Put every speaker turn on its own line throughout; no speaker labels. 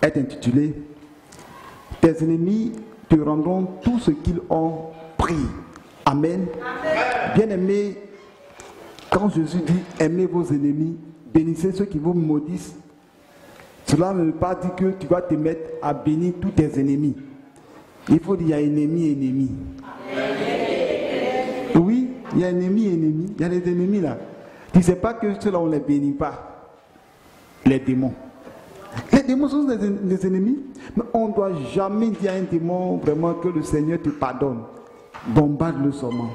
est intitulé « Tes ennemis te rendront tout ce qu'ils ont pris ». Amen. Bien-aimés, quand Jésus dit « Aimez vos ennemis, bénissez ceux qui vous maudissent », cela ne veut pas dire que tu vas te mettre à bénir tous tes ennemis. Il faut dire il y a ennemi et ennemi. Oui, il y a ennemi et ennemi. Il y a des ennemis là. Tu ne sais pas que ceux-là, on ne les bénit pas. Les démons. Les démons sont des ennemis. Mais on ne doit jamais dire à un démon vraiment que le Seigneur te pardonne. Bombarde-le seulement.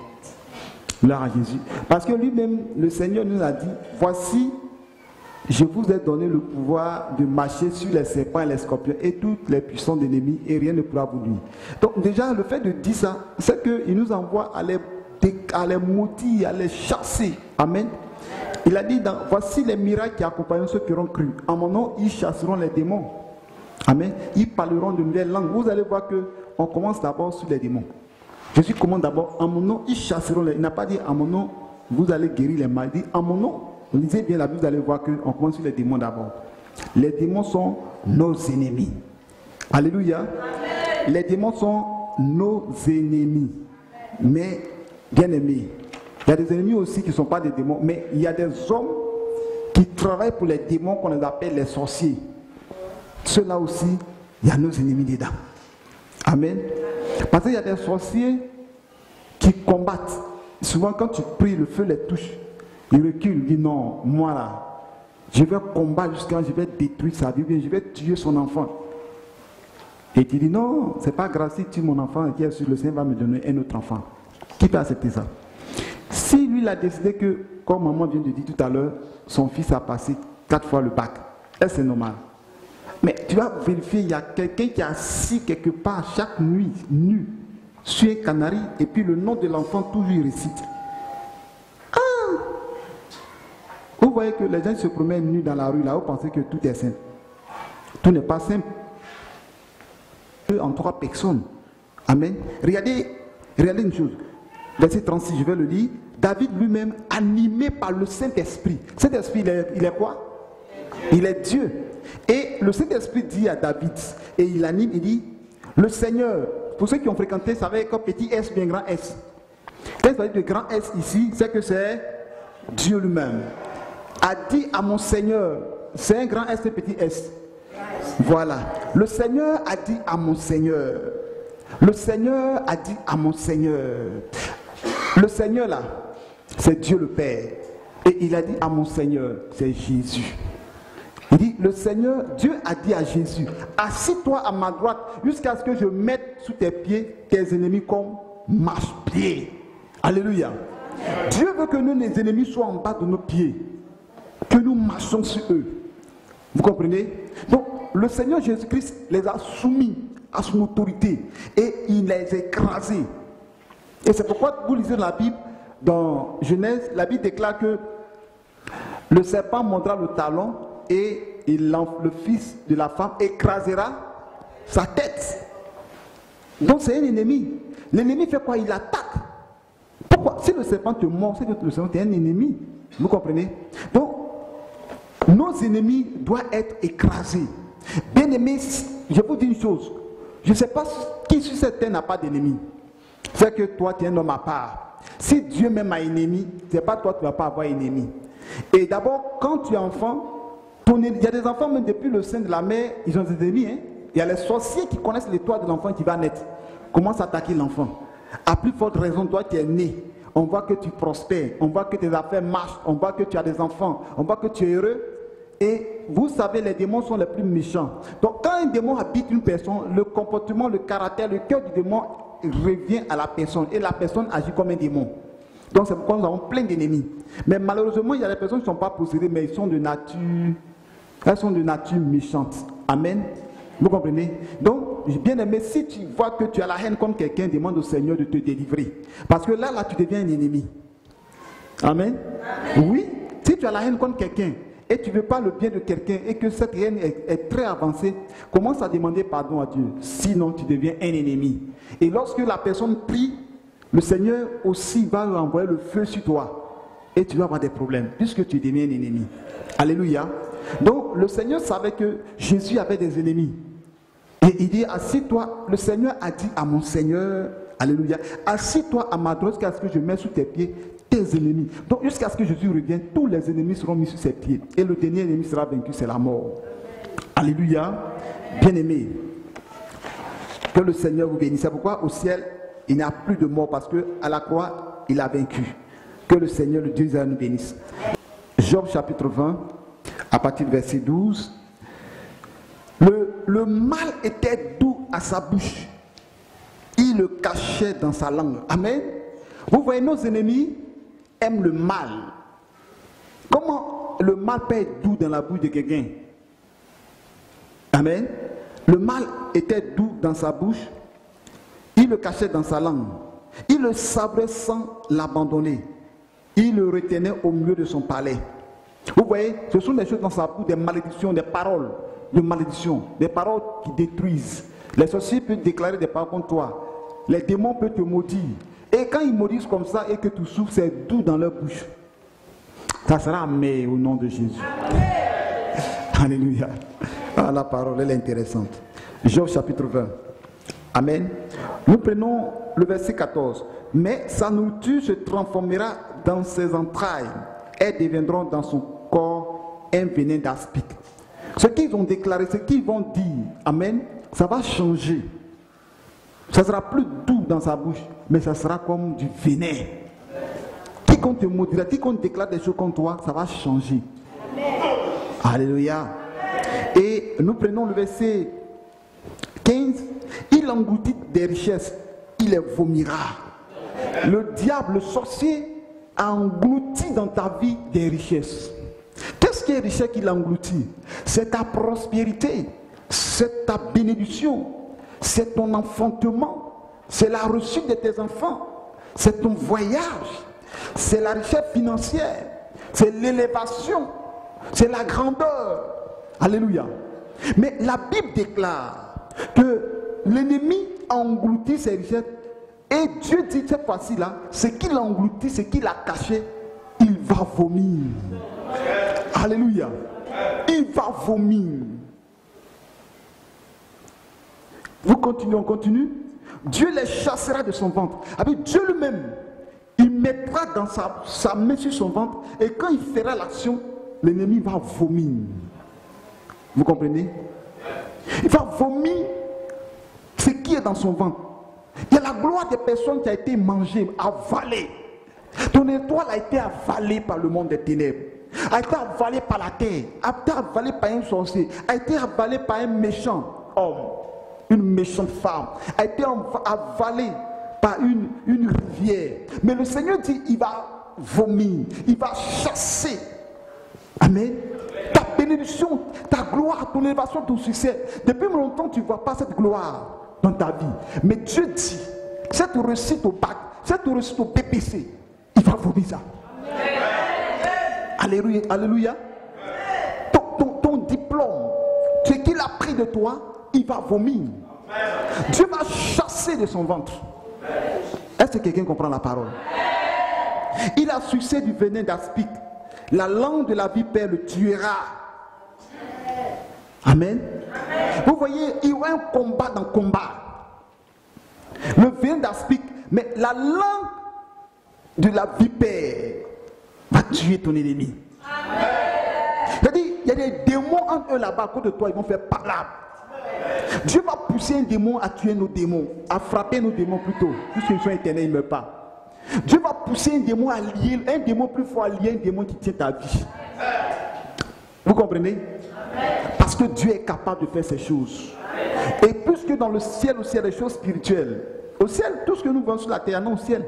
Gloire à Jésus. Parce que lui-même, le Seigneur nous a dit, voici, je vous ai donné le pouvoir de marcher sur les serpents et les scorpions et toutes les puissants d'ennemis et rien ne pourra vous nuire. Donc déjà, le fait de dire ça, c'est qu'il nous envoie à les maudire, à les chasser. Amen. Il a dit, voici les miracles qui accompagnent ceux qui auront cru. En mon nom, ils chasseront les démons. Amen. Ils parleront de nouvelles langues. Vous allez voir qu'on commence d'abord sur les démons. Jésus commande d'abord, en mon nom, ils chasseront les... Il n'a pas dit, en mon nom, vous allez guérir les maladies. En mon nom, vous lisez bien la Bible, vous allez voir qu'on commence sur les démons d'abord. Les démons sont nos ennemis. Alléluia. Amen. Les démons sont nos ennemis. Mais, bien aimés, il y a des ennemis aussi qui ne sont pas des démons, mais il y a des hommes qui travaillent pour les démons qu'on les appelle les sorciers. Ceux-là aussi, il y a nos ennemis dedans. Amen. Parce qu'il y a des sorciers qui combattent. Souvent, quand tu pries, le feu les touche. Ils reculent, ils disent non, moi là, je vais combattre jusqu'à je vais détruire sa vie, je vais tuer son enfant. Et tu dis non, c'est pas grave si tu tues mon enfant, qui est sûr, le Seigneur va me donner un autre enfant. Qui peut accepter ça? Si lui il a décidé que, comme maman vient de dire tout à l'heure, son fils a passé 4 fois le bac, est-ce que c'est normal? Mais tu vas vérifier, il y a quelqu'un qui est assis quelque part chaque nuit, nu, sur un canari, et puis le nom de l'enfant toujours il récite. Vous voyez que les gens se promènent nus dans la rue, là, vous pensez que tout est simple. Tout n'est pas simple. En 3 personnes. Amen. Regardez une chose. Verset 36, je vais le lire. David lui-même, animé par le Saint-Esprit. Saint-Esprit, il est quoi? Il est Dieu. Et le Saint-Esprit dit à David, et il anime, il dit, le Seigneur, pour ceux qui ont fréquenté, ça va être comme petit S, bien grand S. Quand il s'agit de grand S ici, c'est que c'est Dieu lui-même. A dit à mon Seigneur, c'est un grand S et petit S. Voilà. Le Seigneur a dit à mon Seigneur. Le Seigneur a dit à mon Seigneur. Le Seigneur là, c'est Dieu le Père. Et il a dit à mon Seigneur, c'est Jésus. Il dit, le Seigneur, Dieu a dit à Jésus, assis-toi à ma droite jusqu'à ce que je mette sous tes pieds tes ennemis comme marche-pieds. Alléluia. Dieu veut que nous, les ennemis, soient en bas de nos pieds. Que nous marchons sur eux. Vous comprenez? Donc, le Seigneur Jésus-Christ les a soumis à son autorité et il les a écrasés. Et c'est pourquoi vous lisez la Bible, dans Genèse, la Bible déclare que le serpent mordra le talon et le fils de la femme écrasera sa tête. Donc c'est un ennemi. L'ennemi fait quoi? Il attaque. Pourquoi? Si le serpent te mord, c'est que le serpent est un ennemi. Vous comprenez? Donc, nos ennemis doivent être écrasés. Bien aimés, je vous dis une chose. Je ne sais pas qui sur cette terre n'a pas d'ennemi. C'est que toi, tu es un homme à part. Si Dieu même a un ennemi, ce n'est pas toi qui ne vas pas avoir un ennemi. Et d'abord, quand tu es enfant, il y a des enfants, même depuis le sein de la mère, ils ont des ennemis. Hein? Il y a les sorciers qui connaissent l'étoile de l'enfant qui va naître. Commence à attaquer l'enfant. À plus forte raison, toi, tu es né. On voit que tu prospères. On voit que tes affaires marchent. On voit que tu as des enfants. On voit que tu es heureux. Et vous savez, les démons sont les plus méchants. Donc, quand un démon habite une personne, le comportement, le caractère, le cœur du démon revient à la personne. Et la personne agit comme un démon. Donc, c'est pourquoi nous avons plein d'ennemis. Mais malheureusement, il y a des personnes qui ne sont pas possédées, mais elles sont de nature méchante. Amen. Vous comprenez? Donc, bien aimé, si tu vois que tu as la haine contre quelqu'un, demande au Seigneur de te délivrer. Parce que là, tu deviens un ennemi. Amen. Amen. Oui, si tu as la haine contre quelqu'un, et tu ne veux pas le bien de quelqu'un, et que cette haine est très avancée, commence à demander pardon à Dieu. Sinon, tu deviens un ennemi. Et lorsque la personne prie, le Seigneur aussi va envoyer le feu sur toi. Et tu vas avoir des problèmes, puisque tu deviens un ennemi. Alléluia. Donc le Seigneur savait que Jésus avait des ennemis. Et il dit, assis-toi, le Seigneur a dit à mon Seigneur, alléluia, assis-toi à ma droite jusqu'à ce que je mette sous tes pieds tes ennemis. Donc jusqu'à ce que Jésus revienne, tous les ennemis seront mis sous ses pieds. Et le dernier ennemi sera vaincu, c'est la mort. Alléluia. Bien-aimé, que le Seigneur vous bénisse. C'est pourquoi au ciel, il n'y a plus de mort, parce qu'à la croix, il a vaincu. Que le Seigneur, le Dieu d'Israël, nous bénisse. Job chapitre 20, à partir du verset 12. Le mal était doux à sa bouche. Il le cachait dans sa langue. Amen. Vous voyez, nos ennemis aiment le mal. Comment le mal peut être doux dans la bouche de quelqu'un? Amen. Le mal était doux dans sa bouche. Il le cachait dans sa langue. Il le savait sans l'abandonner. Il le retenait au milieu de son palais. Vous voyez, ce sont des choses dans sa bouche, des malédictions, des paroles de malédiction, des paroles qui détruisent. Les sorciers peuvent déclarer des paroles contre toi. Les démons peuvent te maudire. Et quand ils maudissent comme ça et que tu souffres, c'est doux dans leur bouche. Ça sera amer au nom de Jésus. Amen. Alléluia. Ah, la parole, elle est intéressante. Job chapitre 20. Amen. Nous prenons le verset 14. Mais sa nourriture se transformera dans ses entrailles. Elles deviendront dans son corps un venin d'aspic. Ce qu'ils ont déclaré, ce qu'ils vont dire, amen, ça va changer. Ça sera plus doux dans sa bouche, mais ça sera comme du venin. Quiconque te maudira, quiconque déclare des choses contre toi, ça va changer. Amen. Alléluia. Et nous prenons le verset 15. Il engloutit des richesses, il les vomira. Le diable, le sorcier, a englouti dans ta vie des richesses. Qu'est-ce qui est richesse qu'il engloutit? C'est ta prospérité, c'est ta bénédiction, c'est ton enfantement, c'est la réussite de tes enfants, c'est ton voyage, c'est la richesse financière, c'est l'élévation, c'est la grandeur. Alléluia. Mais la Bible déclare que l'ennemi a englouti ses richesses et Dieu dit cette fois-ci-là, ce qu'il a englouti, ce qu'il a caché, il va vomir. Alléluia. Il va vomir. Vous continuez, on continue. Dieu les chassera de son ventre. Avec Dieu lui-même, il mettra dans sa main sur son ventre et quand il fera l'action, l'ennemi va vomir. Vous comprenez? Il va vomir ce qui est dans son ventre. Il y a la gloire des personnes qui a été mangée, avalée. Ton étoile a été avalée par le monde des ténèbres, a été avalée par la terre, a été avalée par un sorcier, a été avalée par un méchant homme, une méchante femme, a été avalée par une rivière. Mais le Seigneur dit, il va vomir, il va chasser. Amen. Ta bénédiction, ta gloire, ton élévation, ton succès. Depuis longtemps, tu ne vois pas cette gloire dans ta vie. Mais Dieu dit, cette réussite au bac, cette réussite au BPC, il va vomir ça. Alléluia. Alléluia. Ton diplôme, ce qu'il a pris de toi, il va vomir. Dieu va chasser de son ventre. Est-ce que quelqu'un comprend la parole? Il a sucé du venin d'aspic. La langue de la vipère le tuera. Amen. Vous voyez, il y a un combat dans le combat. Le venin d'aspic, mais la langue de la vipère va tuer ton ennemi. C'est-à-dire, il y a des démons entre eux là-bas, à côté de toi, ils vont faire palabre. Dieu va pousser un démon à tuer nos démons, à frapper nos démons plutôt, puisqu'ils sont éternels, ils ne meurent pas. Dieu va pousser un démon à lier, un démon plus fort à lier un démon qui tient ta vie. Vous comprenez? Parce que Dieu est capable de faire ces choses. Et puisque dans le ciel aussi il y a des choses spirituelles. Au ciel, tout ce que nous voyons sur la terre, non au ciel.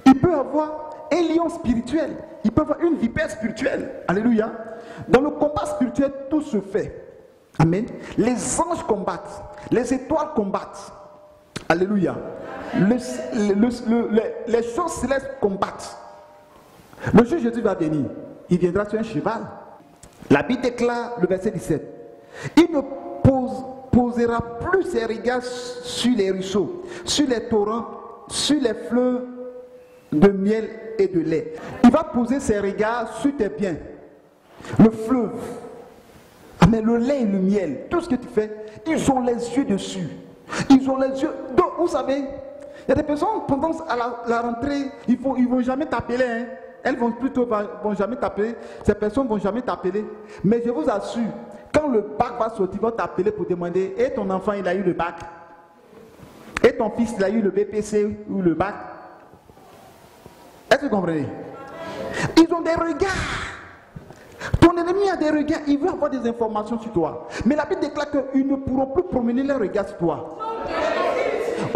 Il peut avoir un lion spirituel. Il peut avoir une vipère spirituelle. Alléluia. Dans le combat spirituel, tout se fait. Amen. Les anges combattent. Les étoiles combattent. Alléluia. Les choses célestes combattent. Le jour où Jésus va venir, il viendra sur un cheval. La Bible déclare, le verset 17, il ne posera plus ses regards sur les ruisseaux, sur les torrents, sur les fleuves de miel et de lait. Il va poser ses regards sur tes biens. Le fleuve, Amen. Le lait et le miel, tout ce que tu fais, ils ont les yeux dessus. Ils ont les yeux. Donc, vous savez, il y a des personnes, pendant la rentrée, ils vont jamais t'appeler. Hein. Elles vont jamais t'appeler. Ces personnes ne vont jamais t'appeler. Mais je vous assure, quand le bac va sortir, ils vont t'appeler pour demander, et ton enfant, il a eu le bac? Et ton fils, il a eu le BPC ou le bac? Est-ce que vous comprenez? Ils ont des regards. Ton ennemi a des regards, il veut avoir des informations sur toi. Mais la Bible déclare qu'ils ne pourront plus promener leurs regards sur toi.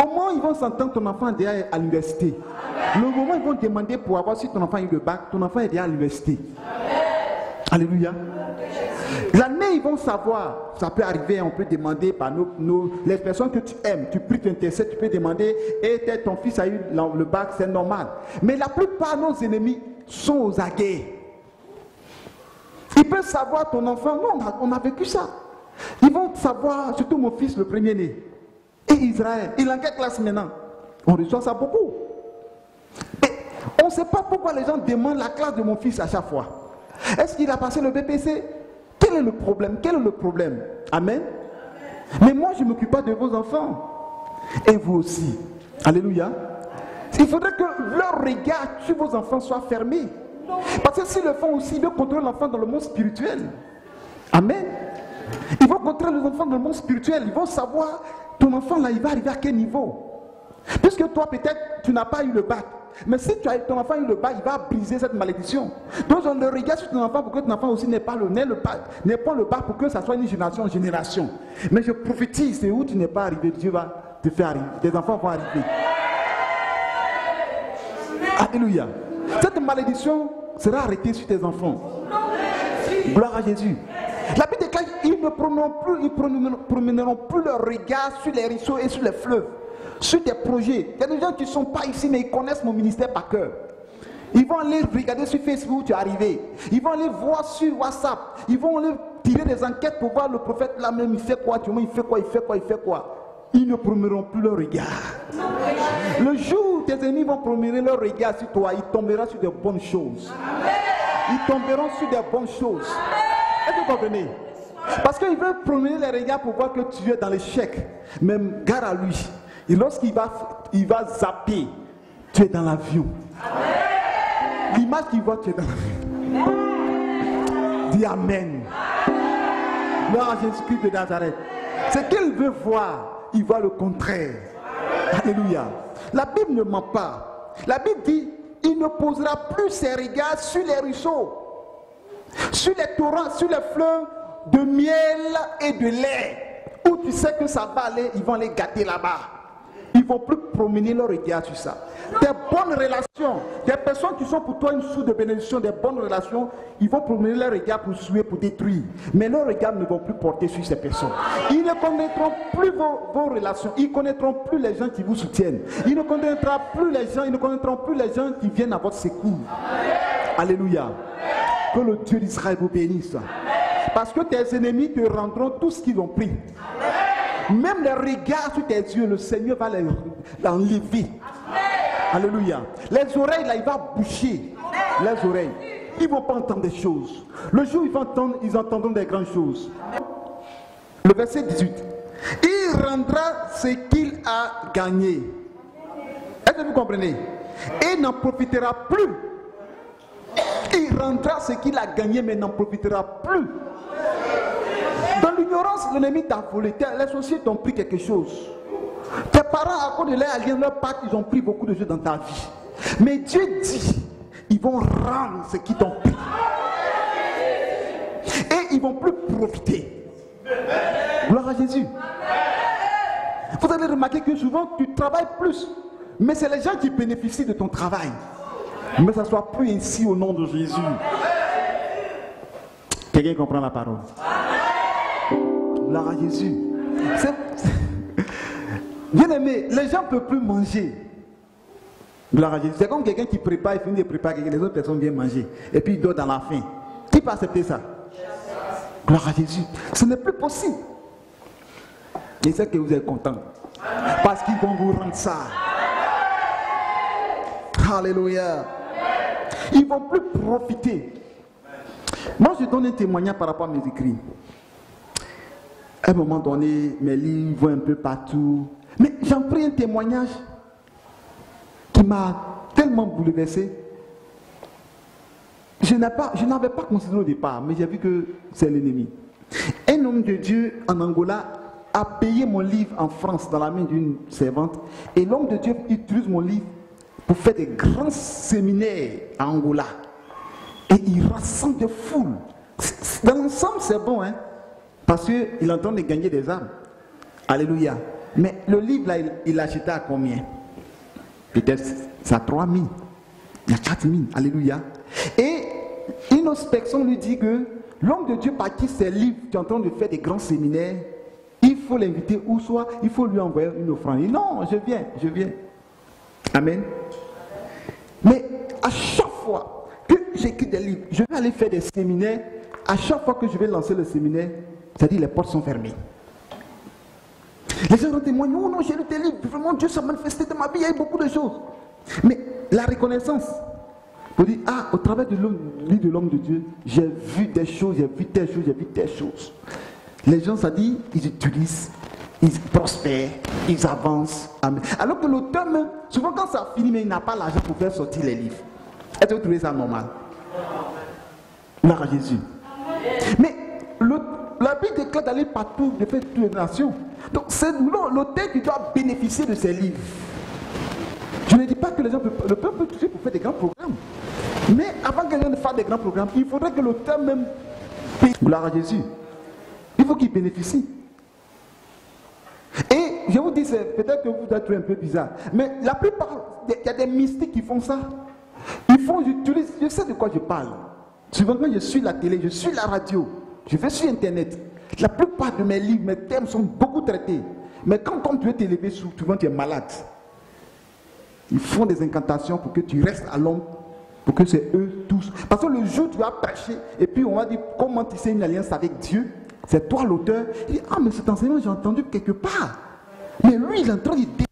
Au moment où ils vont s'entendre, ton enfant est déjà à l'université. Le moment où ils vont demander pour avoir si ton enfant a eu le bac, ton enfant est déjà à l'université. Alléluia. L'année, ils vont savoir. Ça peut arriver, on peut demander par les personnes que tu aimes, tu pries, tu intercèdes, tu peux demander, et ton fils a eu le bac, c'est normal. Mais la plupart de nos ennemis sont aux aguets. Ils peuvent savoir ton enfant. Non, on a vécu ça. Ils vont savoir, surtout mon fils, le premier-né. Et Israël. Il est en quelle classe maintenant? On reçoit ça beaucoup. Et on ne sait pas pourquoi les gens demandent la classe de mon fils à chaque fois. Est-ce qu'il a passé le BPC? Quel est le problème? Quel est le problème? Amen. Mais moi, je ne m'occupe pas de vos enfants. Et vous aussi. Alléluia. Il faudrait que leur regard sur vos enfants soit fermé. Parce que s'ils le font aussi, ils vont contrôler l'enfant dans le monde spirituel. Amen. Ils vont contrôler les enfants dans le monde spirituel. Ils vont savoir, ton enfant là, il va arriver à quel niveau. Puisque toi, peut-être, tu n'as pas eu le bac. Mais si ton enfant a eu le bac, il va briser cette malédiction. Donc, on le regarde sur ton enfant pour que ton enfant aussi n'ait pas le bac pour que ça soit une génération en génération. Mais je prophétise, c'est où tu n'es pas arrivé, Dieu va te faire arriver. Tes enfants vont arriver. Alléluia. Cette malédiction sera arrêtée sur tes enfants. Gloire à Jésus. La Bible déclare qu'ils ne promèneront plus leur regard sur les ruisseaux et sur les fleuves, sur des projets. Il y a des gens qui ne sont pas ici, mais ils connaissent mon ministère par cœur. Ils vont aller regarder sur Facebook où tu es arrivé. Ils vont aller voir sur WhatsApp. Ils vont aller tirer des enquêtes pour voir le prophète là-même, il fait quoi, il fait quoi, il fait quoi, il fait quoi. Ils ne promèneront plus leur regard. Le jour où tes ennemis vont promener leur regard sur toi, ils tomberont sur de bonnes choses. Ils tomberont sur de bonnes choses. Est-ce que vous comprenez? Parce qu'ils veulent promener les regards pour voir que tu es dans l'échec. Mais gare à lui. Et lorsqu'il va zapper, tu es dans l'avion. L'image qu'il voit, tu es dans l'avion. Dis Amen. Gloire à Jésus-Christ de Nazareth. Ce qu'il veut voir, il voit le contraire. Alléluia. La Bible ne ment pas. La Bible dit, il ne posera plus ses regards sur les ruisseaux, sur les torrents, sur les fleuves de miel et de lait, où tu sais que ça va aller, ils vont les gâter là-bas. Ils ne vont plus promener leur regard sur ça. Des bonnes relations, des personnes qui sont pour toi une source de bénédiction, des bonnes relations, ils vont promener leur regard pour suer, pour détruire. Mais leurs regards ne vont plus porter sur ces personnes. Ils ne connaîtront plus vos relations. Ils ne connaîtront plus les gens qui vous soutiennent. Ils ne connaîtront plus les gens qui viennent à votre secours. Alléluia. Que le Dieu d'Israël vous bénisse. Parce que tes ennemis te rendront tout ce qu'ils ont pris. Même les regards sur tes yeux, le Seigneur va l'enlever. Alléluia. Les oreilles, là, il va boucher. Les oreilles. Ils ne vont pas entendre des choses. Le jour où ils entendront des grandes choses. Le verset 18. Il rendra ce qu'il a gagné. Est-ce que vous comprenez? Et n'en profitera plus. Il rendra ce qu'il a gagné, mais n'en profitera plus. Dans l'ignorance, l'ennemi t'a volé. Les sociétés t'ont pris quelque chose. Tes parents, à cause de leur alliance, leur pacte, ils ont pris beaucoup de choses dans ta vie. Mais Dieu dit, ils vont rendre ce qu'ils t'ont pris. Et ils ne vont plus profiter. Gloire à Jésus. Vous allez remarquer que souvent, tu travailles plus. Mais c'est les gens qui bénéficient de ton travail. Mais ça ne soit plus ainsi au nom de Jésus. Quelqu'un comprend la parole? Gloire à Jésus. Bien aimé, les gens ne peuvent plus manger. Gloire à Jésus. C'est comme quelqu'un qui prépare, il finit de préparer, les autres personnes viennent manger. Et puis il dort dans la faim. Qui peut accepter ça? Gloire à Jésus. Ce n'est plus possible. Et c'est que vous êtes content. Parce qu'ils vont vous rendre ça. Alléluia. Ils ne vont plus profiter. Moi, je donne un témoignage par rapport à mes écrits. À un moment donné, mes livres vont un peu partout. Mais j'en pris un témoignage qui m'a tellement bouleversé. Je n'avais pas considéré au départ, mais j'ai vu que c'est l'ennemi. Un homme de Dieu en Angola a payé mon livre en France dans la main d'une servante. Et l'homme de Dieu utilise mon livre pour faire des grands séminaires à Angola. Et il rassemble des foules. Dans l'ensemble, c'est bon, hein? Parce qu'il est en train de gagner des âmes. Alléluia. Mais le livre, là, il l'a acheté à combien? Peut-être c'est à 3 000. Il y a 4 000. Alléluia. Et une autre personne lui dit que l'homme de Dieu par qui ses livres, tu es en train de faire des grands séminaires, il faut l'inviter ou soit il faut lui envoyer une offrande. Il dit non, je viens. Amen. Mais à chaque fois que j'écris des livres, je vais aller faire des séminaires. À chaque fois que je vais lancer le séminaire, c'est-à-dire les portes sont fermées. Les gens vont témoigner, oh non, j'ai lu tes livres, vraiment Dieu s'est manifesté dans ma vie, il y a eu beaucoup de choses. Mais la reconnaissance, pour dire, ah, au travers de livre de l'homme de Dieu, j'ai vu des choses, j'ai vu telle chose, j'ai vu telle chose. Les gens, ça dit, ils utilisent, ils prospèrent, ils avancent. Amen. Alors que l'auteur même, souvent quand ça finit, mais il n'a pas l'argent pour faire sortir les livres. Est-ce que vous trouvez ça normal? Gloire à Jésus. Mais la Bible déclare d'aller partout, de faire toutes les nations. Donc c'est l'auteur qui doit bénéficier de ces livres. Je ne dis pas que les gens le peuple peut toucher pour faire des grands programmes. Mais avant que les gens ne fassent des grands programmes, il faudrait que l'auteur même paye. Gloire à Jésus. Il faut qu'il bénéficie. Et je vous dis, peut-être que vous êtes un peu bizarre, mais la plupart, il y a des mystiques qui font ça. J'utilise, je sais de quoi je parle. Souvent quand je suis la télé, je suis la radio, je vais sur internet. La plupart de mes livres, mes thèmes sont beaucoup traités. Mais quand tu veux t'élever, souvent tu es malade. Ils font des incantations pour que tu restes à l'ombre, pour que c'est eux tous. Parce que le jour où tu vas prêcher, et puis on va dire comment tu sais une alliance avec Dieu, c'est toi l'auteur. Il dit, ah mais cet enseignement j'ai entendu quelque part. Mais lui il est en train de dire.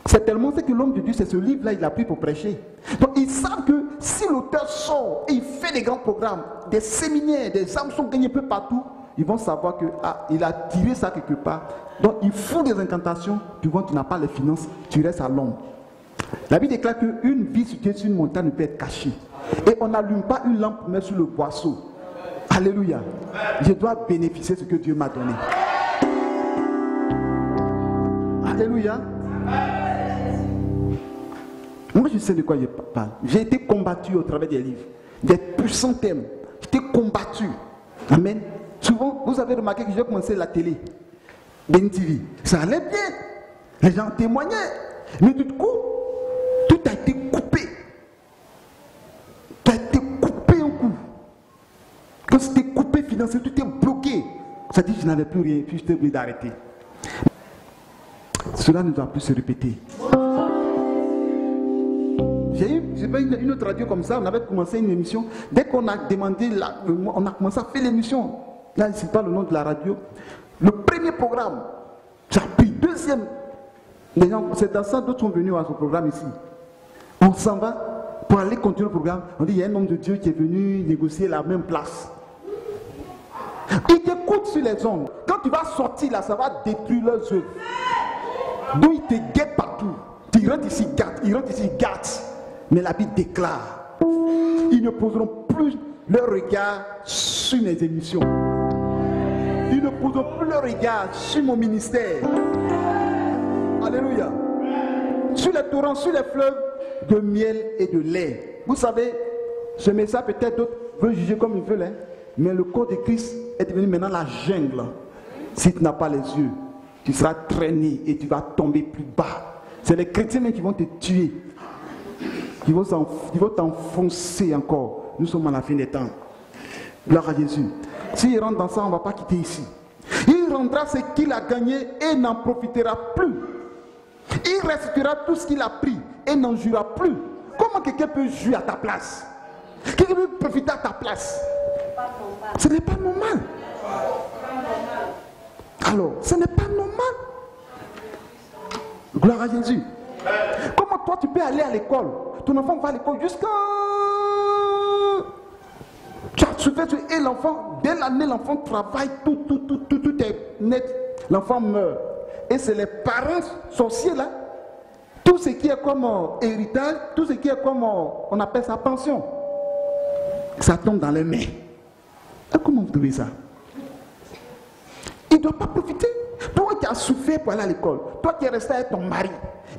C'est tellement c'est que l'homme de Dieu, c'est ce livre-là, il a pris pour prêcher. Donc ils savent que si l'auteur sort et il fait des grands programmes, des séminaires, des âmes sont gagnées un peu partout, ils vont savoir que il a tiré ça quelque part. Donc ils font des incantations, puis quand tu n'as pas les finances, tu restes à l'ombre. La Bible déclare qu'une vie située sur une montagne ne peut être cachée. Et on n'allume pas une lampe pour mettre sur le boisseau. Alléluia. Je dois bénéficier de ce que Dieu m'a donné. Alléluia. Moi je sais de quoi je parle. J'ai été combattu au travers des livres. Des puissants thèmes. J'ai été combattu. Amen. Souvent, vous avez remarqué que j'ai commencé la télé. Ben TV. Ça allait bien. Les gens témoignaient. Mais du coup, tout a été coupé. Tout a été coupé un coup. Quand c'était coupé financièrement, tout est bloqué. Ça dit que je n'avais plus rien, puis j'étais obligé d'arrêter. Cela ne doit plus se répéter. J'ai eu une autre radio comme ça, on avait commencé une émission. Dès qu'on a demandé, on a commencé à faire l'émission. Là, je ne sais pas le nom de la radio. Le premier programme, j'ai pris. Deuxième, les gens, c'est dans ça, d'autres sont venus à ce programme ici. On s'en va pour aller continuer le programme. On dit, il y a un homme de Dieu qui est venu négocier la même place. Il t'écoute sur les ondes. Quand tu vas sortir là, ça va détruire leurs œuvres. Donc ils te guettent partout. Ils rentrent ici, gâtent. Ils rentrent ici, gâtent. Mais la Bible déclare, ils ne poseront plus leur regard sur mes émissions. Ils ne poseront plus leur regard sur mon ministère. Alléluia. Sur les torrents, sur les fleuves de miel et de lait. Vous savez, ce message peut-être d'autres veulent juger comme ils veulent, hein, mais le corps de Christ est devenu maintenant la jungle. Si tu n'as pas les yeux, tu seras traîné et tu vas tomber plus bas. C'est les chrétiens même qui vont te tuer. Ils vont t'enfoncer encore. Nous sommes à la fin des temps. Gloire à Jésus. S'il rentre dans ça, on ne va pas quitter ici. Il rendra ce qu'il a gagné et n'en profitera plus. Il restituera tout ce qu'il a pris et n'en jouira plus. Comment quelqu'un peut jouer à ta place? Quelqu'un peut profiter à ta place? Ce n'est pas normal. Alors, ce n'est pas normal. Gloire à Jésus. Comment toi tu peux aller à l'école? Ton enfant va à l'école jusqu'à... Tu as souffert et l'enfant, dès l'année, l'enfant travaille, tout est net. L'enfant meurt. Et c'est les parents sorciers là, tout ce qui est comme héritage, tout ce qui est comme on appelle ça pension, ça tombe dans les mains. Et comment vous trouvez ça? Il ne doit pas profiter. Toi qui as souffert pour aller à l'école, toi qui es resté avec ton mari,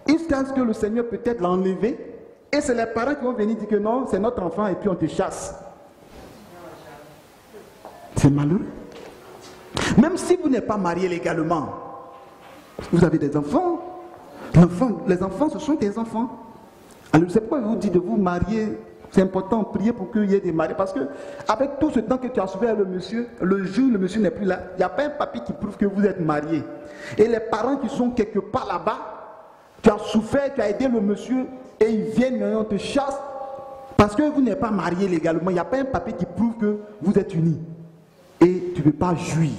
jusqu'à ce que le Seigneur peut-être l'a enlevé, et c'est les parents qui vont venir dire que non, c'est notre enfant et puis on te chasse. C'est malheureux. Même si vous n'êtes pas marié légalement, vous avez des enfants. Les enfants, ce sont des enfants. Alors, c'est pourquoi je vous dis de vous marier. C'est important, prier pour qu'il y ait des mariés. Parce que, avec tout ce temps que tu as souffert le monsieur, le jour où le monsieur n'est plus là, il n'y a pas un papier qui prouve que vous êtes mariés. Et les parents qui sont quelque part là-bas, tu as souffert, tu as aidé le monsieur, et ils viennent, et on te chasse. Parce que vous n'êtes pas mariés légalement, il n'y a pas un papier qui prouve que vous êtes unis. Et tu ne peux pas jouir.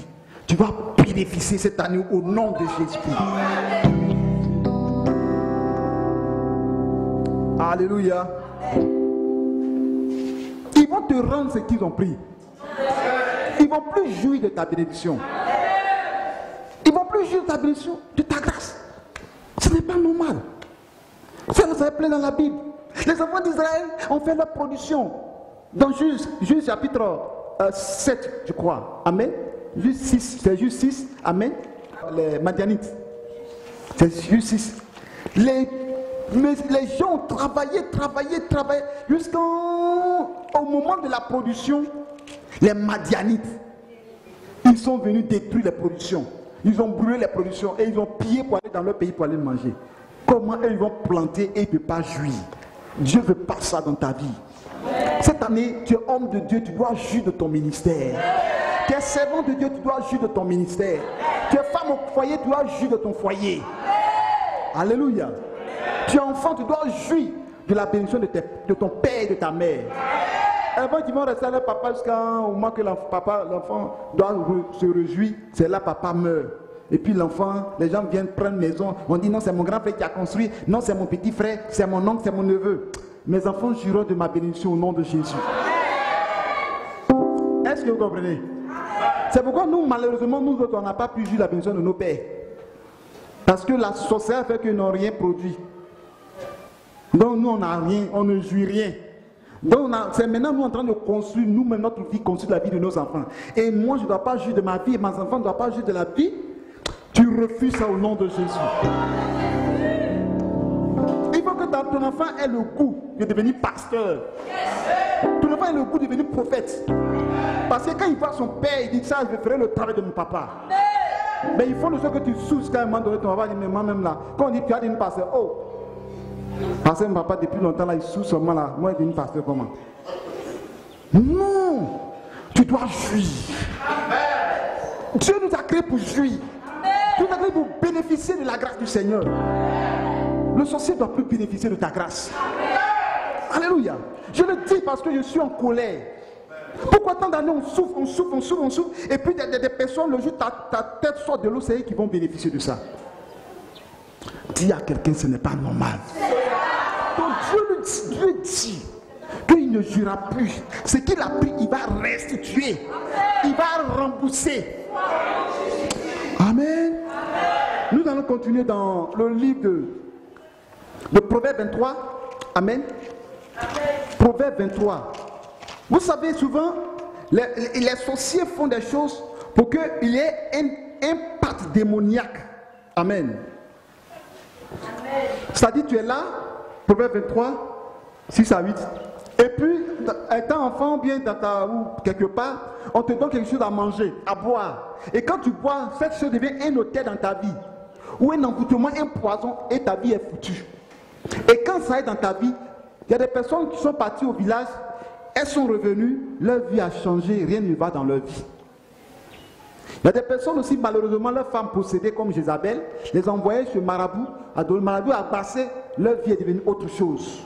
Tu vas bénéficier cette année au nom de Jésus-Christ. Alléluia. Ils vont te rendre ce qu'ils ont pris. Ils ne vont plus jouir de ta bénédiction. Ils ne vont plus jouir de ta bénédiction, de ta grâce. Ce n'est pas normal. Ça est plein dans la Bible. Les enfants d'Israël ont fait leur production. Dans Juge chapitre 7, je crois. Amen. Juge 6, c'est Juge 6. Amen. Les Madianites. C'est Juge 6. Mais les gens ont travaillé jusqu'au moment de la production. Les Madianites, ils sont venus détruire les productions. Ils ont brûlé les productions et ils ont pillé pour aller dans leur pays pour aller manger. Comment eux ils vont planter et ils ne peuvent pas jouir? Dieu ne veut pas ça dans ta vie. Cette année, tu es homme de Dieu, tu dois jouir de ton ministère. Tu es servant de Dieu, tu dois jouir de ton ministère. Tu es femme au foyer, tu dois jouir de ton foyer. Alléluia. Tu es enfant, tu dois jouir de la bénédiction de ton père et de ta mère. Avant qu'ils vont rester à leur papa jusqu'au moment que l'enfant doit se réjouir, c'est là papa meurt. Et puis l'enfant, les gens viennent prendre maison. On dit non, c'est mon grand frère qui a construit. Non, c'est mon petit frère, c'est mon oncle, c'est mon neveu. Mes enfants jouiront de ma bénédiction au nom de Jésus. Est-ce que vous comprenez? C'est pourquoi nous, malheureusement, nous autres, on n'a pas pu jouir la bénédiction de nos pères. Parce que la sorcière fait qu'ils n'ont rien produit. Donc nous, on n'a rien, on ne jouit rien. Donc c'est maintenant nous en train de construire, nous-mêmes, notre vie, construire la vie de nos enfants. Et moi, je ne dois pas jouir de ma vie, et mes enfants ne doivent pas jouir de la vie. Tu refuses ça au nom de Jésus. Il faut que ton enfant ait le goût de devenir pasteur. Ton enfant ait le goût de devenir prophète. Parce que quand il voit son père, il dit ça, je ferai le travail de mon papa. Mais il faut le que tu souffres quand un moment donné, ton papa dit, mais moi-même là, quand on dit tu as dit une pasteur, oh, parce que mon papa depuis longtemps là, il souffre seulement là, moi il dit une pasteur comment? Non, tu dois jouir. Dieu nous a créés pour jouir. Dieu nous a créés pour bénéficier de la grâce du Seigneur. Le sorcier ne doit plus bénéficier de ta grâce. Alléluia. Je le dis parce que je suis en colère. Pourquoi tant d'années on souffre, et puis des personnes, le jour ta tête sort de l'eau, c'est eux qui vont bénéficier de ça. Dis à quelqu'un, ce n'est pas normal. Donc Dieu dit qu'il ne jurera plus. Ce qu'il a pris, il va restituer. Il va rembourser. Amen. Nous allons continuer dans le livre de Proverbe 23. Amen. Proverbe 23. Vous savez, souvent, les sorciers font des choses pour qu'il y ait un impact démoniaque. Amen. C'est-à-dire, tu es là, Proverbe 23, 6 à 8. Et puis, étant enfant, bien ou quelque part, on te donne quelque chose à manger, à boire. Et quand tu bois, cette chose devient un hôtel dans ta vie. Ou un envoûtement, un poison, et ta vie est foutue. Et quand ça est dans ta vie, il y a des personnes qui sont parties au village, elles sont revenues, leur vie a changé, rien ne va dans leur vie. Il y a des personnes aussi, malheureusement, leurs femmes possédées comme Jézabel, les envoyaient chez Marabout, le Marabout a passé, leur vie est devenue autre chose.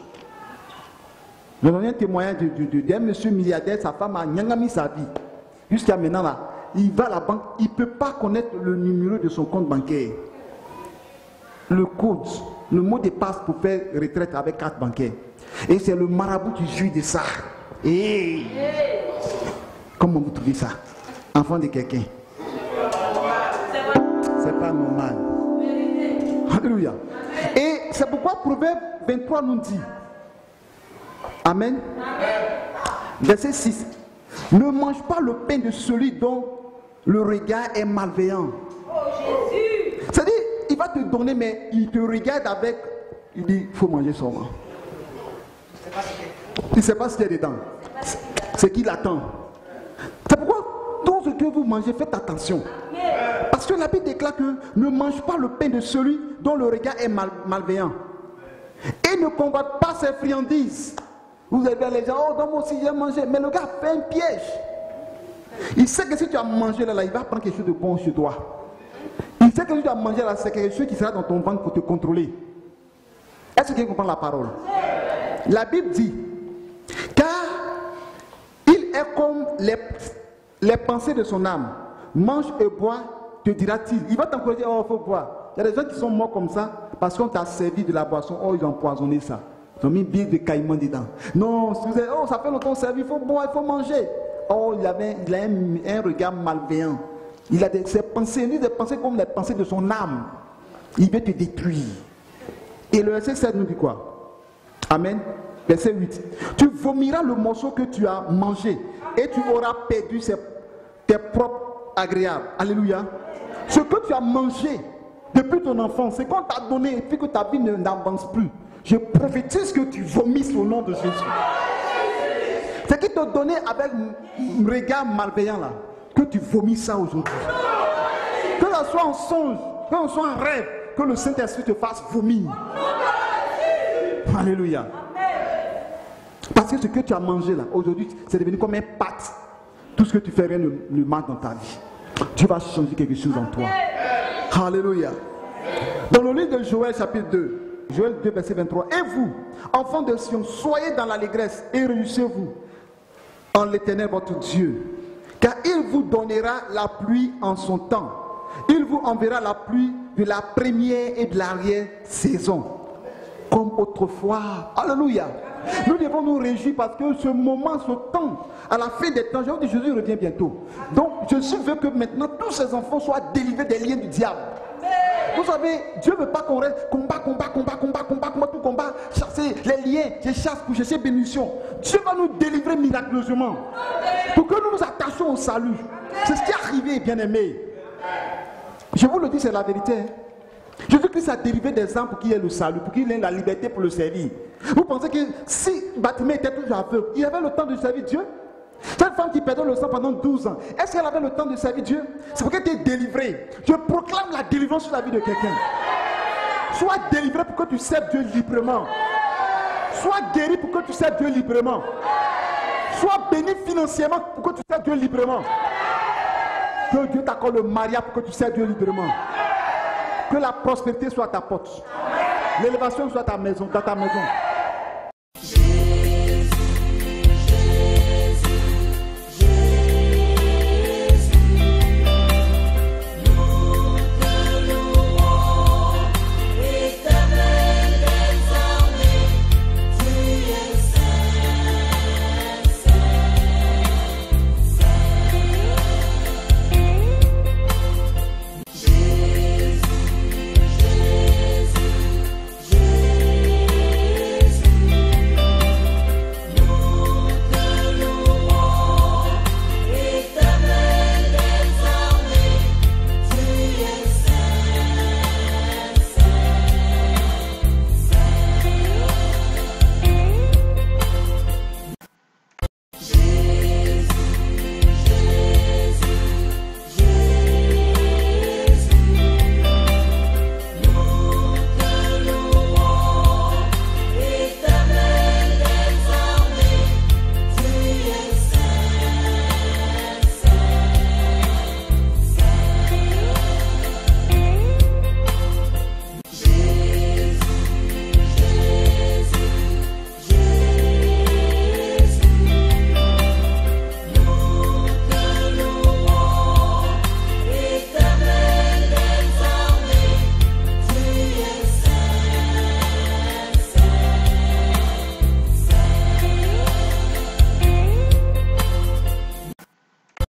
Je donne un témoignage d'un monsieur milliardaire, sa femme a nyangami sa vie. Jusqu'à maintenant, là, il va à la banque, il ne peut pas connaître le numéro de son compte bancaire. Le code, le mot de passe pour faire retraite avec carte bancaire. Et c'est le marabout qui jouit de ça. Et Comment vous trouvez ça? Enfant de quelqu'un. C'est pas normal. Alléluia. Et c'est pourquoi Proverbe 23 nous dit. Amen. Verset 6. Ne mange pas le pain de celui dont le regard est malveillant. C'est-à-dire, il va te donner, mais il te regarde avec. Il dit, il faut manger seulement. Il ne sait pas ce qu'il y a dedans. C'est qu'il attend. C'est pourquoi, tout ce que vous mangez, faites attention. Parce que la Bible déclare que ne mange pas le pain de celui dont le regard est malveillant. Et ne combatte pas ses friandises. Vous avez les gens, oh, donc moi aussi j'ai mangé. Mais le gars fait un piège. Il sait que si tu as mangé là, il va prendre quelque chose de bon chez toi. Il sait que si tu as mangé là, c'est quelque chose qui sera dans ton ventre pour te contrôler. Est-ce que tu comprends la parole? La Bible dit, car il est comme les pensées de son âme. Mange et bois, te dira-t-il. Il va t'encourager, oh, il faut boire. Il y a des gens qui sont morts comme ça parce qu'on t'a servi de la boisson. Oh, ils ont empoisonné ça. Ils ont mis bien de caïman dedans. Non, si vous avez, oh, ça fait longtemps servi, il faut boire, il faut manger. Oh, il a un regard malveillant. Il a ses pensées, des pensées comme les pensées de son âme. Il veut te détruire. Et le verset 7 nous dit quoi? Amen. Verset 8. Tu vomiras le morceau que tu as mangé et tu auras perdu tes propres agréables. Alléluia. Ce que tu as mangé depuis ton enfance, c'est qu'on t'a donné et puis que ta vie n'avance plus. Je prophétise que tu vomisses au nom de Jésus. C'est qui t'a donné avec un regard malveillant là, que tu vomisses ça aujourd'hui. Que ça soit en songe, que ça soit en rêve, que le Saint-Esprit te fasse vomir. Alléluia. Parce que ce que tu as mangé là, aujourd'hui, c'est devenu comme un pâte. Tout ce que tu fais, rien ne marche dans ta vie. Dieu va changer quelque chose en toi. Alléluia. Dans le livre de Joël, chapitre 2, Joël 2, verset 23. Et vous, enfants de Sion, soyez dans l'allégresse et réjouissez-vous en l'Éternel votre Dieu. Car il vous donnera la pluie en son temps. Il vous enverra la pluie de la première et de l'arrière-saison. Comme autrefois. Alléluia. Nous devons nous réjouir parce que ce moment, ce temps, à la fin des temps, je vous dis, Jésus revient bientôt. Donc, je veux que maintenant, tous ces enfants soient délivrés des liens du diable. Vous savez, Dieu ne veut pas qu'on reste combat, tout combat, chasser les liens, je chasse pour chercher bénédiction. Dieu va nous délivrer miraculeusement. Pour que nous nous attachions au salut. C'est ce qui est arrivé, bien-aimés. Je vous le dis, c'est la vérité. Jésus-Christ a délivré des âmes pour qu'il y ait le salut, pour qu'il ait la liberté pour le servir. Vous pensez que si Bartimée était toujours aveugle, il avait le temps de servir Dieu? Cette femme qui perdait le sang pendant 12 ans, est-ce qu'elle avait le temps de servir Dieu? C'est pour qu'elle était délivrée. Je proclame la délivrance sur la vie de quelqu'un. Sois délivré pour que tu serves Dieu librement. Sois guéri pour que tu serves Dieu librement. Sois béni financièrement pour que tu serves Dieu librement. Que Dieu t'accorde le mariage pour que tu serves Dieu librement. Que la prospérité soit ta porte. L'élévation soit ta maison, dans ta maison.